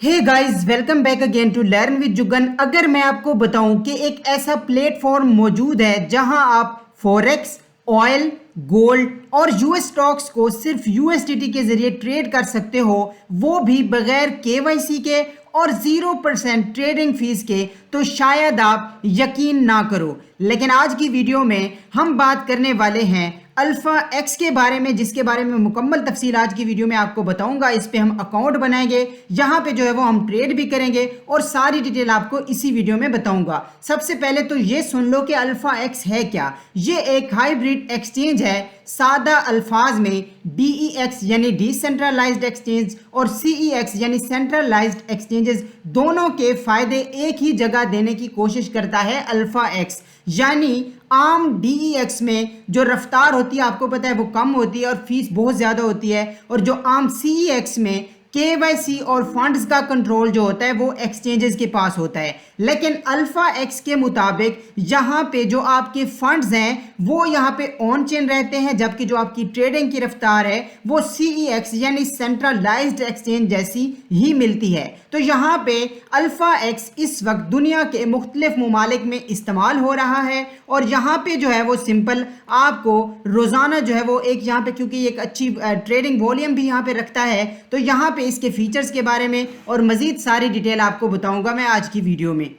Hey guys, welcome back again to learn with Jugan. अगर मैं आपको बताऊं कि एक ऐसा प्लेटफॉर्म मौजूद है जहां आप फॉरेक्स, ऑयल, गोल्ड और यूएस स्टॉक्स को सिर्फ यूएसडीटी के जरिए ट्रेड कर सकते हो, वो भी बगैर केवाईसी के और 0% ट्रेडिंग फीस के, तो शायद आप यकीन ना करो। लेकिन आज की वीडियो में हम बात करने वाले हैं अल्फा एक्स के बारे में, जिसके बारे में मुकम्मल तफसील आज की वीडियो में आपको बताऊंगा। इस पे हम अकाउंट बनाएंगे, यहाँ पे जो है वो हम ट्रेड भी करेंगे और सारी डिटेल आपको इसी वीडियो में बताऊंगा। सबसे पहले तो ये सुन लो कि अल्फा एक्स है क्या। ये एक हाइब्रिड एक्सचेंज है। सादा अल्फाज में DEX यानी डिसेंट्रलाइज्ड एक्सचेंज और CEX यानी सेंट्रलाइज्ड एक्सचेंजेस, दोनों के फायदे एक ही जगह देने की कोशिश करता है अल्फा एक्स। यानी आम DEX में जो रफ्तार होती है आपको पता है वो कम होती है और फीस बहुत ज़्यादा होती है, और जो आम CEX में KYC और फंड्स का कंट्रोल जो होता है वो एक्सचेंजेस के पास होता है। लेकिन अल्फा एक्स के मुताबिक यहाँ पे जो आपके फंड्स हैं वो यहाँ पे ऑन चेन रहते हैं, जबकि जो आपकी ट्रेडिंग की रफ्तार है वो CEX यानी सेंट्रलाइज्ड एक्सचेंज जैसी ही मिलती है। तो यहाँ पे अल्फा एक्स इस वक्त दुनिया के मुख्तलिफ ममालिक में इस्तेमाल हो रहा है, और यहाँ पे जो है वो सिंपल आपको रोज़ाना जो है वो एक यहाँ पे, क्योंकि एक अच्छी ट्रेडिंग वॉल्यूम भी यहाँ पे रखता है, तो यहाँ पे इसके फीचर्स के बारे में और मज़ीद सारी डिटेल आपको बताऊंगा मैं आज की वीडियो में।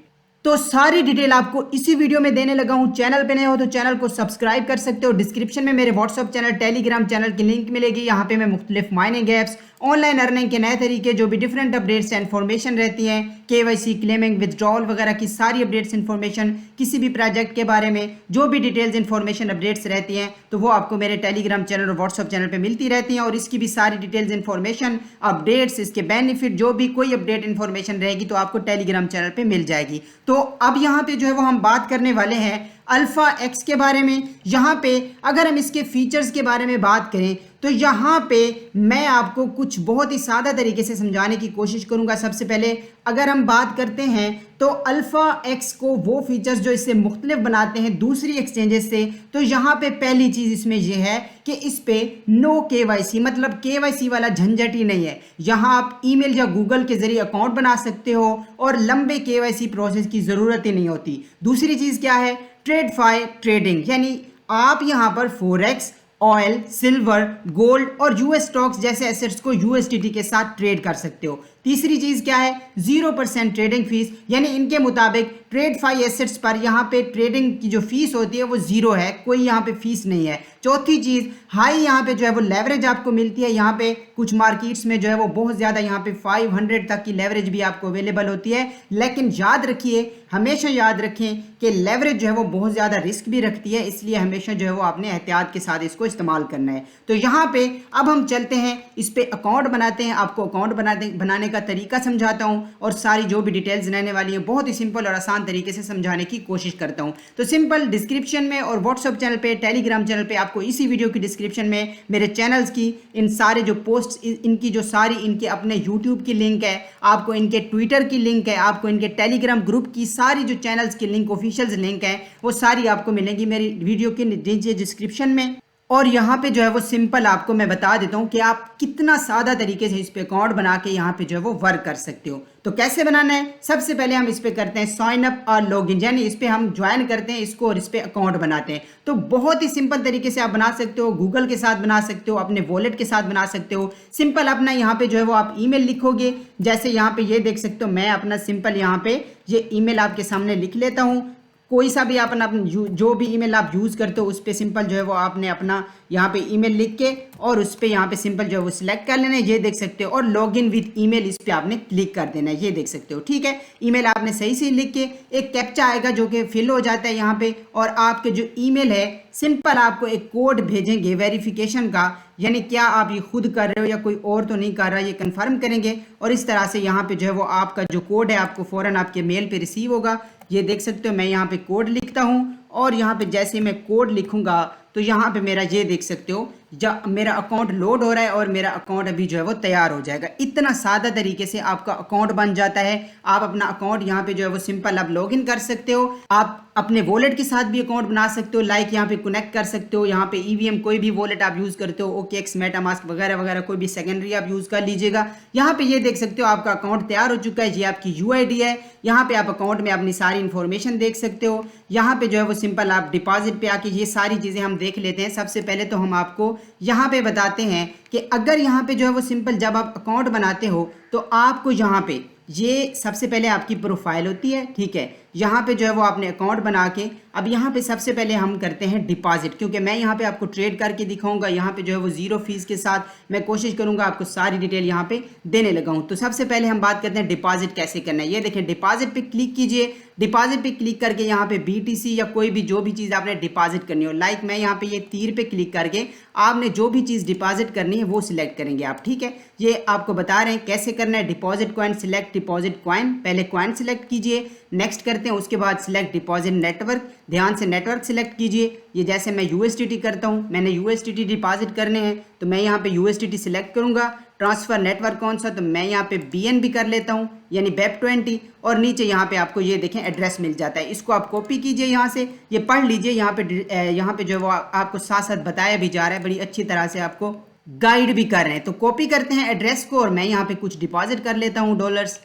तो सारी डिटेल आपको इसी वीडियो में देने लगा हूं। चैनल पे नए हो तो चैनल को सब्सक्राइब कर सकते हो। डिस्क्रिप्शन में मेरे व्हाट्सअप चैनल, टेलीग्राम चैनल की लिंक मिलेगी। यहाँ पे मैं मुख्तलिफ माइनिंग ऐप्स, ऑनलाइन अर्निंग के नए तरीके, जो भी डिफरेंट अपडेट्स एंड इन्फॉर्मेशन रहती हैं, KYC, क्लेमिंग, विदड्रॉल वगैरह की सारी अपडेट्स इन्फॉर्मेशन, किसी भी प्रोजेक्ट के बारे में जो भी डिटेल्स इन्फॉर्मेशन अपडेट्स रहती हैं, तो वो आपको मेरे टेलीग्राम चैनल और व्हाट्सअप चैनल पर मिलती रहती हैं। और इसकी भी सारी डिटेल्स इन्फॉर्मेशन, अपडेट्स, इसके बेनिफिट, जो भी कोई अपडेट इन्फॉर्मेशन रहेगी तो आपको टेलीग्राम चैनल पर मिल जाएगी। तो अब यहाँ पे जो है वो हम बात करने वाले हैं अल्फा एक्स के बारे में। यहाँ पे अगर हम इसके फीचर्स के बारे में बात करें तो यहाँ पे मैं आपको कुछ बहुत ही सादा तरीके से समझाने की कोशिश करूँगा। सबसे पहले अगर हम बात करते हैं तो अल्फा एक्स को वो फीचर्स जो इसे मुख्तलिफ बनाते हैं दूसरी एक्सचेंजेस से, तो यहाँ पे पहली चीज़ इसमें यह है कि इस पे नो KYC, मतलब KYC वाला झंझट ही नहीं है। यहाँ आप ईमेल या गूगल के जरिए अकाउंट बना सकते हो और लंबे KYC प्रोसेस की ज़रूरत ही नहीं होती। दूसरी चीज़ क्या है, ट्रेडफाई ट्रेडिंग, यानी आप यहाँ पर फॉरेक्स, ऑयल, सिल्वर, गोल्ड और यूएस स्टॉक्स जैसे एसेट्स को USDT के साथ ट्रेड कर सकते हो। तीसरी चीज़ क्या है, 0% ट्रेडिंग फीस, यानी इनके मुताबिक ट्रेडफाई एसेट्स पर यहाँ पे ट्रेडिंग की जो फीस होती है वो ज़ीरो है, कोई यहाँ पे फीस नहीं है। चौथी चीज़, हाई यहाँ पे जो है वो लेवरेज आपको मिलती है। यहाँ पे कुछ मार्केट्स में जो है वो बहुत ज़्यादा, यहाँ पे 500 तक की लेवरेज भी आपको अवेलेबल होती है। लेकिन याद रखिए, हमेशा याद रखें कि लेवरेज जो है वो बहुत ज़्यादा रिस्क भी रखती है, इसलिए हमेशा जो है वो आपने एहतियात के साथ इसको इस्तेमाल करना है। तो यहाँ पे अब हम चलते हैं, इस पर अकाउंट बनाते हैं। आपको अकाउंट बनाने का तरीका समझाता हूँ और सारी जो भी डिटेल्स रहने वाली हैं बहुत ही सिंपल और आसान तरीके से समझाने की कोशिश करता हूँ। तो सिंपल, डिस्क्रिप्शन में और व्हाट्सअप चैनल पे, टेलीग्राम चैनल पे, आपको इसी वीडियो की डिस्क्रिप्शन में मेरे चैनल्स की इन सारे जो पोस्ट, इनकी जो सारी, इनके अपने यूट्यूब की लिंक है, आपको इनके ट्विटर की लिंक है, आपको इनके टेलीग्राम ग्रुप की सारी जो चैनल्स की लिंक, ऑफिशियल लिंक है, वो सारी आपको मिलेंगी मेरी वीडियो के नीचे डिस्क्रिप्शन में। और यहाँ पे जो है वो सिंपल आपको मैं बता देता हूँ कि आप कितना सादा तरीके से इस पे अकाउंट बना के यहाँ पे जो है वो वर्क कर सकते हो। तो कैसे बनाना है, सबसे पहले हम इस पे करते हैं साइन अप और लॉगिन, यानी इस पे हम ज्वाइन करते हैं इसको और इस पे अकाउंट बनाते हैं। तो बहुत ही सिंपल तरीके से आप बना सकते हो, गूगल के साथ बना सकते हो, अपने वॉलेट के साथ बना सकते हो। सिंपल अपना यहाँ पे जो है वो आप ईमेल लिखोगे, जैसे यहाँ पे ये देख सकते हो, मैं अपना सिंपल यहाँ पे ये ईमेल आपके सामने लिख लेता हूँ। कोई सा भी अपना जो भी ईमेल आप यूज़ करते हो उस पर सिंपल जो है वो आपने अपना यहाँ पे ईमेल लिख के और उस पर यहाँ पे सिंपल जो है वो सिलेक्ट कर लेना है, ये देख सकते हो, और लॉगिन विद ईमेल इस पर आपने क्लिक कर देना है, ये देख सकते हो। ठीक है, ईमेल आपने सही से लिख के, एक कैप्चा आएगा जो कि फिल हो जाता है यहाँ पे, और आपके जो ईमेल है सिंपल आपको एक कोड भेजेंगे वेरिफिकेशन का, यानी क्या आप ये खुद कर रहे हो या कोई और तो नहीं कर रहा, ये कंफर्म करेंगे। और इस तरह से यहाँ पे जो है वो आपका जो कोड है आपको फ़ौरन आपके मेल पे रिसीव होगा। ये देख सकते हो, मैं यहाँ पे कोड लिखता हूँ और यहाँ पे जैसे मैं कोड लिखूँगा तो यहाँ पे मेरा ये देख सकते हो जब मेरा अकाउंट लोड हो रहा है और मेरा अकाउंट अभी जो है वो तैयार हो जाएगा। इतना सादा तरीके से आपका अकाउंट बन जाता है। आप अपना अकाउंट यहाँ पे जो है वो सिंपल आप लॉगिन कर सकते हो। आप अपने वॉलेट के साथ भी अकाउंट बना सकते हो, लाइक यहाँ पे कनेक्ट कर सकते हो। यहाँ पे ईवीएम कोई भी वॉलेट आप यूज करते हो, OKX, मेटामास्क वगैरह वगैरह कोई भी सेकेंडरी आप यूज कर लीजिएगा। यहाँ पे ये देख सकते हो आपका अकाउंट तैयार हो चुका है। ये आपकी UID है। यहाँ पे आप अकाउंट में अपनी सारी इंफॉर्मेशन देख सकते हो। यहाँ पे जो है वो सिंपल आप डिपॉजिट पे आके ये सारी चीजें हम देख लेते हैं। सबसे पहले तो हम आपको यहाँ पे बताते हैं कि अगर यहाँ पे जो है वो सिंपल जब आप अकाउंट बनाते हो तो आपको यहाँ पे ये सबसे पहले आपकी प्रोफाइल होती है, ठीक है। यहाँ पे जो है वो आपने अकाउंट बना के अब यहाँ पे सबसे पहले हम करते हैं डिपॉजिट, क्योंकि मैं यहाँ पे आपको ट्रेड करके दिखाऊंगा। यहाँ पे जो है वो 0 फीस के साथ मैं कोशिश करूंगा आपको सारी डिटेल यहाँ पे देने लगा हूँ। तो सबसे पहले हम बात करते हैं डिपॉजिट कैसे करना है। ये देखें, डिपॉजिट पे क्लिक कीजिए। डिपॉजिट पे क्लिक करके यहाँ पे BTC या कोई भी जो भी चीज़ आपने डिपॉजिट करनी हो, लाइक मैं यहाँ पे ये तीर पे क्लिक करके आपने जो भी चीज़ डिपॉजिट करनी है वो सिलेक्ट करेंगे आप, ठीक है। ये आपको बता रहे हैं कैसे करना है। Deposit coin, select deposit coin, पहले कॉइन सिलेक्ट कीजिए, नेक्स्ट करते हैं। उसके बाद सिलेक्ट डिपॉजिट नेटवर्क, ध्यान से नेटवर्क सिलेक्ट कीजिए। ये जैसे मैं USDT करता हूँ, मैंने USDT डिपॉजिट करने हैं तो मैं यहाँ पे USDT सिलेक्ट करूँगा। ट्रांसफर नेटवर्क कौन सा, तो मैं यहाँ पे BNB कर लेता हूँ, यानी BEP20। और नीचे यहाँ पे आपको ये देखें एड्रेस मिल जाता है। इसको आप कॉपी कीजिए, यहाँ से ये पढ़ लीजिए। यहाँ पे जो है वो आपको साथ साथ बताया भी जा रहा है, बड़ी अच्छी तरह से आपको गाइड भी कर रहे हैं। तो कॉपी करते हैं एड्रेस को और मैं यहाँ पे कुछ डिपॉजिट कर लेता हूँ डॉलर्स।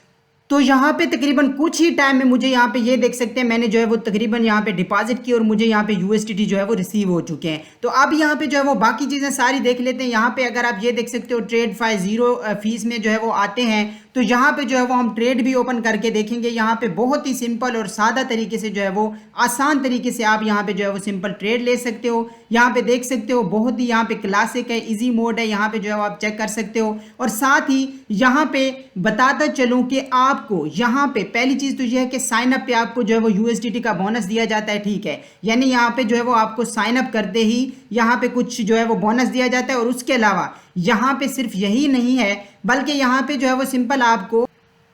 तो यहाँ पे तकरीबन कुछ ही टाइम में मुझे यहाँ पे ये देख सकते हैं मैंने जो है वो तकरीबन यहाँ पे डिपॉजिट की और मुझे यहाँ पे USDT जो है वो रिसीव हो चुके हैं। तो अब यहाँ पे जो है वो बाकी चीज़ें सारी देख लेते हैं। यहाँ पे अगर आप ये देख सकते हो ट्रेड 0 फीस में जो है वो आते हैं, तो यहाँ पे जो है वो हम ट्रेड भी ओपन करके देखेंगे। यहाँ पे बहुत ही सिंपल और सादा तरीके से जो है वो आसान तरीके से आप यहाँ पे जो है वो सिंपल ट्रेड ले सकते हो। यहाँ पे देख सकते हो बहुत ही यहाँ पे क्लासिक है, इजी मोड है, यहाँ पे जो है आप चेक कर सकते हो। और साथ ही यहाँ पे बताता चलूँ कि आपको यहाँ पे पहली चीज़ तो ये है कि साइन अप पे आपको जो है वो USDT का बोनस दिया जाता है, ठीक है। यानी यहाँ पे जो है वो आपको साइन अप करते ही यहाँ पे कुछ जो है वो बोनस दिया जाता है। और उसके अलावा यहाँ पे सिर्फ यही नहीं है, बल्कि यहाँ पे जो है वो सिंपल आपको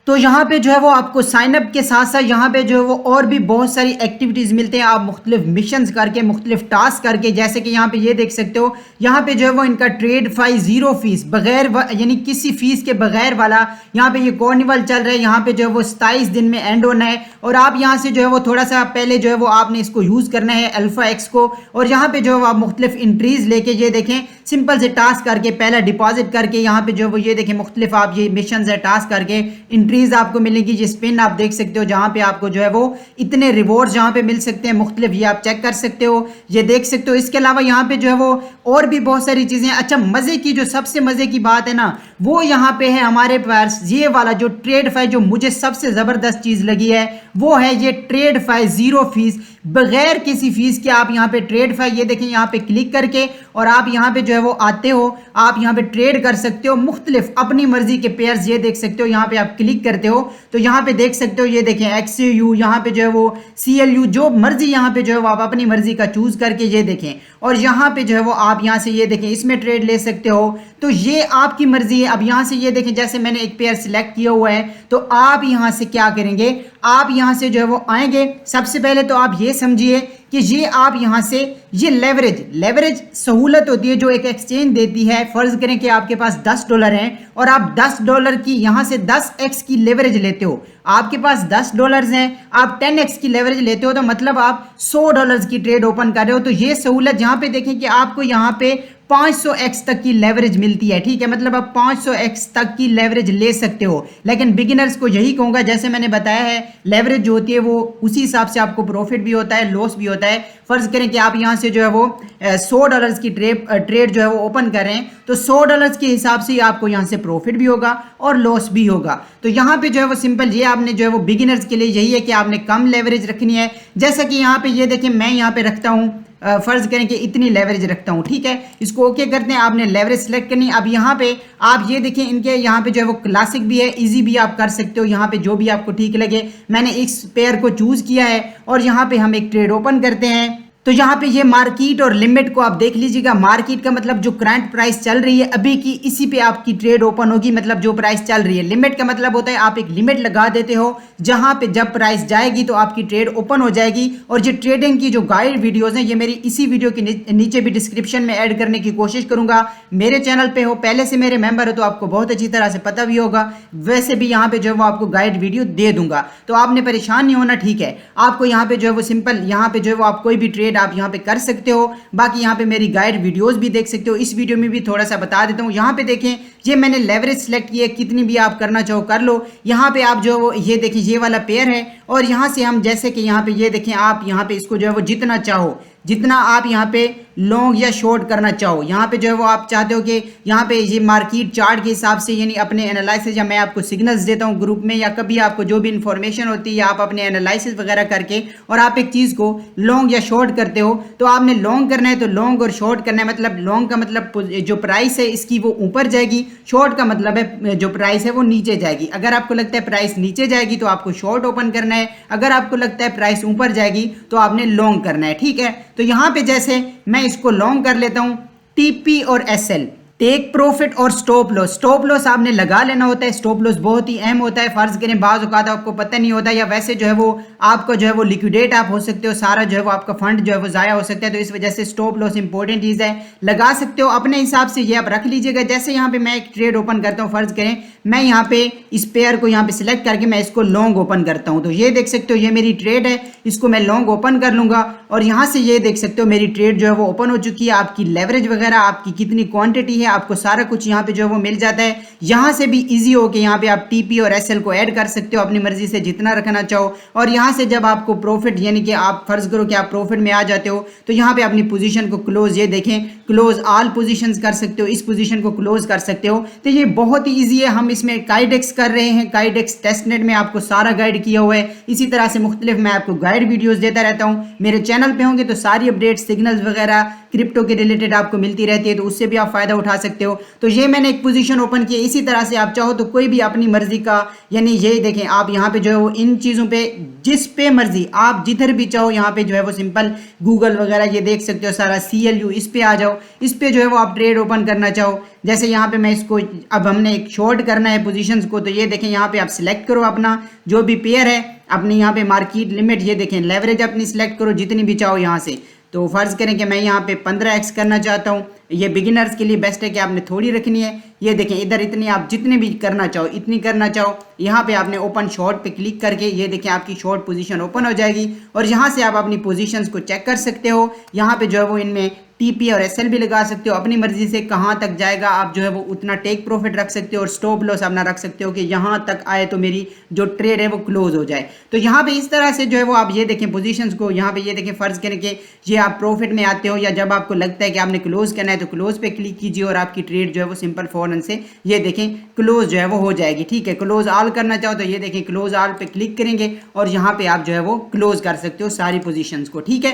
तो यहाँ पे जो है वो आपको साइन अप के साथ साथ यहाँ पे जो है वो और भी बहुत सारी एक्टिविटीज़ मिलते हैं। आप मुख्तलिफ मिशंस करके, मुख्तलिफ टास्क करके, जैसे कि यहाँ पे ये देख सकते हो यहाँ पे जो है वो इनका ट्रेड 0 फीस बगैर यानी किसी फीस के बगैर वाला यहाँ पे ये कार्निवल चल रहा है। यहाँ पे जो है वो 27 दिन में एंड होना है। और आप यहाँ से जो है वो थोड़ा सा पहले जो है वो आपने इसको यूज़ करना है अल्फा एक्स को। और यहाँ पे जो है वो आप मुख्तलिफ इंट्रीज लेके ये देखें सिंपल से टास्क करके पहला डिपॉजिट करके यहाँ पे जो है वो ये देखें मुख्तलिफ आप ये मिशन है टास्क करके इंट्रीज आपको मिलेगी। ये स्पिन आप देख सकते हो जहाँ पे आपको जो है वो इतने रिवॉर्ड्स जहाँ पे मिल सकते हैं मुख्तलिफ, ये आप चेक कर सकते हो, ये देख सकते हो। इसके अलावा यहाँ पे जो है वो और भी बहुत सारी चीज़ें। अच्छा, मज़े की जो सबसे मज़े की बात है ना वो यहाँ पे है हमारे पास ये वाला जो ट्रेड 5, जो मुझे सबसे ज़बरदस्त चीज़ लगी है वो है ये ट्रेड 5 0 फीस, बगैर किसी फीस के आप यहाँ पे ट्रेड 5 ये देखें यहाँ पे क्लिक करके और आप यहाँ पे जो है वो आते हो, आप यहाँ पे ट्रेड कर सकते हो मुख्तलिफ अपनी मर्जी के पेयर्स। ये देख सकते हो यहाँ पे आप क्लिक करते हो तो यहाँ पे देख सकते हो ये देखें XU, यहाँ पे जो है वो CLU, जो मर्जी यहाँ पे जो है वो आप अपनी मर्जी का चूज करके ये देखें। और यहाँ पे जो है वो आप यहाँ से ये देखें इसमें ट्रेड ले सकते हो, तो ये आपकी मर्जी है। अब यहाँ से ये देखें जैसे मैंने एक पेयर सिलेक्ट किया हुआ है तो आप यहाँ से क्या करेंगे, आप यहाँ से जो है वो आएंगे। सबसे पहले तो आप ये समझिए कि ये आप यहाँ से ये लेवरेज सहूलत होती है जो एक एक्सचेंज देती है। फर्ज करें कि आपके पास $10 हैं और आप $10 की यहाँ से 10x की लेवरेज लेते हो। आपके पास $10 हैं, आप 10x की लेवरेज लेते हो तो मतलब आप $100 की ट्रेड ओपन कर रहे हो। तो ये सहूलत यहाँ पे देखें कि आपको यहाँ पे 500x तक की लेवरेज मिलती है, ठीक है। मतलब आप 500x तक की लेवरेज ले सकते हो। लेकिन बिगिनर्स को यही कहूँगा, जैसे मैंने बताया है लेवरेज जो होती है वो उसी हिसाब से आपको प्रॉफिट भी होता है, लॉस भी होता है। फर्ज करें कि आप यहाँ से जो है वो $100 की ट्रेड जो है वो ओपन कर रहे हैं तो $100 के हिसाब से आपको यहाँ से प्रॉफिट भी होगा और लॉस भी होगा। तो यहाँ पे जो है वो सिंपल ये आपने जो है वो बिगिनर्स के लिए यही है कि आपने कम लेवरेज रखनी है। जैसा कि यहाँ पे ये देखें मैं यहाँ पे रखता हूँ फर्ज करें कि इतनी लेवरेज रखता हूं, ठीक है। इसको ओके करते हैं, आपने लेवरेज सेलेक्ट करनी है। अब यहाँ पे आप ये देखें इनके यहाँ पे जो है वो क्लासिक भी है, इजी भी आप कर सकते हो, यहाँ पे जो भी आपको ठीक लगे। मैंने इस पेयर को चूज किया है और यहाँ पे हम एक ट्रेड ओपन करते हैं। तो यहाँ पे ये मार्केट और लिमिट को आप देख लीजिएगा। मार्केट का मतलब जो करंट प्राइस चल रही है अभी की, इसी पे आपकी ट्रेड ओपन होगी, मतलब जो प्राइस चल रही है। लिमिट का मतलब होता है आप एक लिमिट लगा देते हो जहां पे जब प्राइस जाएगी तो आपकी ट्रेड ओपन हो जाएगी। और ये ट्रेडिंग की जो गाइड वीडियोस हैं ये मेरी इसी वीडियो के नीचे भी डिस्क्रिप्शन में ऐड करने की कोशिश करूंगा। मेरे चैनल पे हो, पहले से मेरे मेंबर हो तो आपको बहुत अच्छी तरह से पता भी होगा। वैसे भी यहाँ पे जो है वो आपको गाइड वीडियो दे दूंगा, तो आपने परेशान नहीं होना, ठीक है। आपको यहाँ पे जो है वो सिंपल, यहाँ पे जो है वो आप कोई भी ट्रेड आप यहाँ पे कर सकते हो। बाकी यहाँ पे मेरी गाइड वीडियोस भी देख सकते हो। इस वीडियो में भी थोड़ा सा बता देता हूँ। यहाँ पे देखें, ये मैंने लेवरेज सेलेक्ट किया, कितनी भी आप करना चाहो कर लो। यहाँ पे आप जो वो ये देखिए ये वाला पेयर है, और यहाँ से हम जैसे कि यहाँ पे ये देखें, आप यहाँ पे इसको जो है वो जितना चाहो, जितना आप यहाँ पे लॉन्ग या शॉर्ट करना चाहो, यहाँ पे जो है वो आप चाहते हो कि यहाँ पे ये मार्केट चार्ट के हिसाब से, यानी अपने एनालिसिस, या मैं आपको सिग्नल्स देता हूँ ग्रुप में, या कभी आपको जो भी इंफॉर्मेशन होती है आप अपने एनालिसिस वगैरह करके और आप एक चीज़ को लॉन्ग या शॉर्ट करते हो, तो आपने लॉन्ग करना है तो लॉन्ग और शॉर्ट करना है। मतलब लॉन्ग का मतलब जो प्राइस है इसकी वो ऊपर जाएगी, शॉर्ट का मतलब है जो प्राइस है वो नीचे जाएगी। अगर आपको लगता है प्राइस नीचे जाएगी तो आपको शॉर्ट ओपन करना है, अगर आपको लगता है प्राइस ऊपर जाएगी तो आपने लॉन्ग करना है, ठीक है। तो यहाँ पे जैसे मैं इसको लॉन्ग कर लेता हूं, टीपी और एसएल, टेक प्रॉफिट और स्टॉप लॉस। स्टॉप लॉस आपने लगा लेना होता है। स्टॉप लॉस बहुत ही अहम होता है। फर्ज करें बाज औकात आपको पता नहीं होता, या वैसे जो है वो आपका जो है वो लिक्विडेट आप हो सकते हो, सारा जो है वो आपका फंड जो है वो जाया हो सकता है, तो इस वजह से स्टॉप लॉस इंपॉर्टेंट चीज़ है। लगा सकते हो अपने हिसाब से, ये आप रख लीजिएगा। जैसे यहाँ पे मैं एक ट्रेड ओपन करता हूँ, फर्ज करें मैं यहाँ पे इस पेयर को यहाँ पे सिलेक्ट करके मैं इसको लॉन्ग ओपन करता हूँ, तो ये देख सकते हो ये मेरी ट्रेड है, इसको मैं लॉन्ग ओपन कर लूंगा। और यहाँ से ये देख सकते हो मेरी ट्रेड जो है वो ओपन हो चुकी है। आपकी लेवरेज वगैरह, आपकी कितनी क्वांटिटी है, आपको सारा कुछ यहाँ पे जो है वो मिल जाता है। यहाँ से भी इजी हो के यहाँ पे आप टीपी और एसएल को ऐड कर सकते हो अपनी मर्जी से जितना रखना चाहो। और यहाँ से जब आपको प्रॉफिट, यानी कि आप फर्ज करो कि आप प्रॉफिट में आ जाते हो, तो यहाँ पे अपनी पोजीशन को क्लोज, ये देखें क्लोज ऑल पोजीशंस कर सकते हो, इस पोजीशन को क्लोज कर सकते हो। तो ये बहुत ही ईजी है। हम इसमें काइडेक्स कर रहे हैं, काइडेक्स टेस्टनेट में आपको सारा गाइड किया हुआ है। इसी तरह से मुख्तलिफ मैं आपको गाइड वीडियोस देता रहता हूँ। मेरे चैनल पे होंगे तो सारी अपडेट, सिग्नल्स वगैरह क्रिप्टो के रिलेटेड आपको मिलती रहती है, तो उससे भी आप फायदा उठा सकते हो। तो ये मैंने एक पोजीशन ओपन की। इसी तरह से आप चाहो तो कोई भी अपनी मर्जी का, यानी ये देखें आप यहाँ पे जो है वो इन चीज़ों पे जिस पे मर्जी आप जिधर भी चाहो यहाँ पे जो है वो सिंपल गूगल वगैरह ये देख सकते हो सारा, CLU इस पे आ जाओ, इस पे जो है वो आप ट्रेड ओपन करना चाहो। जैसे यहाँ पे मैं इसको, अब हमने एक शॉर्ट करना है पोजीशंस को, तो ये देखें यहाँ पे आप सिलेक्ट करो अपना जो भी पेयर है, अपनी यहाँ पे मार्केट लिमिट, ये देखें लेवरेज अपनी सिलेक्ट करो जितनी भी चाहो यहाँ से। तो फर्ज करें कि मैं यहाँ पे 15x करना चाहता हूँ। ये बिगिनर्स के लिए बेस्ट है कि आपने थोड़ी रखनी है। ये देखें इधर इतनी आप जितनी भी करना चाहो इतनी करना चाहो, यहाँ पे आपने ओपन शॉर्ट पे क्लिक करके ये देखें आपकी शॉर्ट पोजीशन ओपन हो जाएगी। और यहाँ से आप अपनी पोजीशंस को चेक कर सकते हो। यहाँ पे जो है वो इनमें टीपी और एसएल भी लगा सकते हो, अपनी मर्जी से कहाँ तक जाएगा आप जो है वो उतना टेक प्रॉफिट रख सकते हो, और स्टॉप लॉस अपना रख सकते हो कि यहाँ तक आए तो मेरी जो ट्रेड है वो क्लोज हो जाए। तो यहाँ पे इस तरह से जो है वो आप ये देखें पोजीशंस को, यहाँ पे ये देखें फर्ज करें कि ये आप प्रॉफिट में आते हो, या जब आपको लगता है कि आपने क्लोज करना है तो क्लोज पे क्लिक कीजिए और आपकी ट्रेड जो है वो सिंपल फौरन से ये देखें क्लोज जो है वो हो जाएगी, ठीक है। क्लोज ऑल करना चाहो तो ये देखें क्लोज ऑल पे क्लिक करेंगे और यहाँ पे आप जो है वो क्लोज कर सकते हो सारी पोजीशंस को, ठीक है।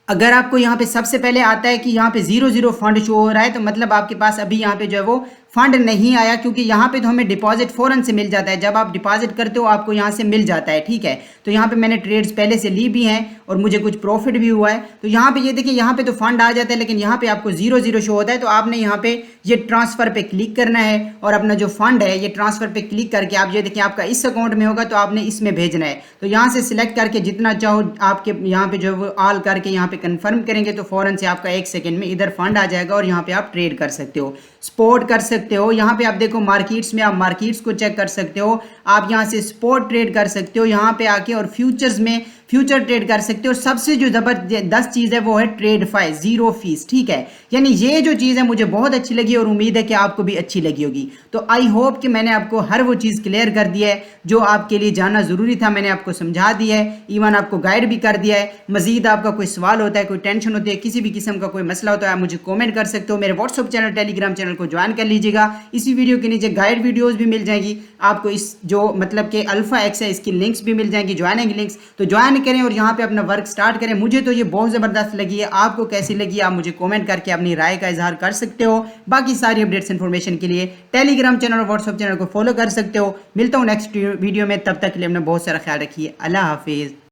अगर आपको यहाँ पे सबसे पहले आता है कि यहाँ पे 0 फंड शो हो रहा है, तो मतलब आपके पास अभी यहाँ पे जो है वो फंड नहीं आया, क्योंकि यहाँ पे तो हमें डिपॉजिट फौरन से मिल जाता है। जब आप डिपॉजिट करते हो आपको यहाँ से मिल जाता है, ठीक है। तो यहाँ पे मैंने ट्रेड्स पहले से ली भी हैं और मुझे कुछ प्रॉफिट भी हुआ है। तो यहाँ पे ये देखिए यहाँ पे तो फंड आ जाता है, लेकिन यहाँ पे आपको 0 शो होता है। तो आपने यहाँ पे ये ट्रांसफर पे क्लिक करना है और अपना जो फंड है ये ट्रांसफर पे क्लिक करके आप ये देखिए आपका इस अकाउंट में होगा तो आपने इसमें भेजना है। तो यहाँ से सिलेक्ट करके जितना चाहो आपके यहाँ पे जो है वो ऑल करके यहाँ पे कन्फर्म करेंगे तो फौरन से आपका 1 सेकेंड में इधर फंड आ जाएगा और यहाँ पे आप ट्रेड कर सकते हो, स्पॉट कर सकते हो। यहाँ पे आप देखो मार्केट्स में आप मार्केट्स को चेक कर सकते हो, आप यहाँ से स्पॉट ट्रेड कर सकते हो यहाँ पे आके, और फ्यूचर्स में फ्यूचर ट्रेड कर सकते हो। सबसे जो जबरदस्त चीज़ है वो है ट्रेडफाई, 0 फीस, ठीक है। यानी ये जो चीज़ है मुझे बहुत अच्छी लगी और उम्मीद है कि आपको भी अच्छी लगी होगी। तो आई होप कि मैंने आपको हर वो चीज़ क्लियर कर दिया है जो आपके लिए जानना ज़रूरी था, मैंने आपको समझा दिया है, इवन आपको गाइड भी कर दिया है। मजीद आपका कोई सवाल होता है, कोई टेंशन होती है, किसी भी किस्म का कोई मसला होता है, आप मुझे कॉमेंट कर सकते हो। मेरे व्हाट्सअप चैनल, टेलीग्राम चैनल को ज्वाइन कर लीजिएगा। इसी वीडियो के नीचे गाइड वीडियोस भी मिल जाएंगी आपको, इस जो मतलब कि अल्फा एक्स है इसकी लिंक्स भी मिल जाएंगी, ज्वाइनिंग लिंक्स। तो ज्वाइन करें और यहाँ पे अपना वर्क स्टार्ट करें। मुझे तो ये बहुत ज़बरदस्त लगी है, आपको कैसी लगी आप मुझे कमेंट करके अपनी राय का इजहार कर सकते हो। बाकी सारी अपडेट्स इन्फॉर्मेशन के लिए टेलीग्राम चैनल और व्हाट्सअप चैनल को फॉलो कर सकते हो। मिलता हूँ नेक्स्ट वीडियो में, तब तक के लिए अपना बहुत सारा ख्याल रखिए। अल्लाह हाफिज़।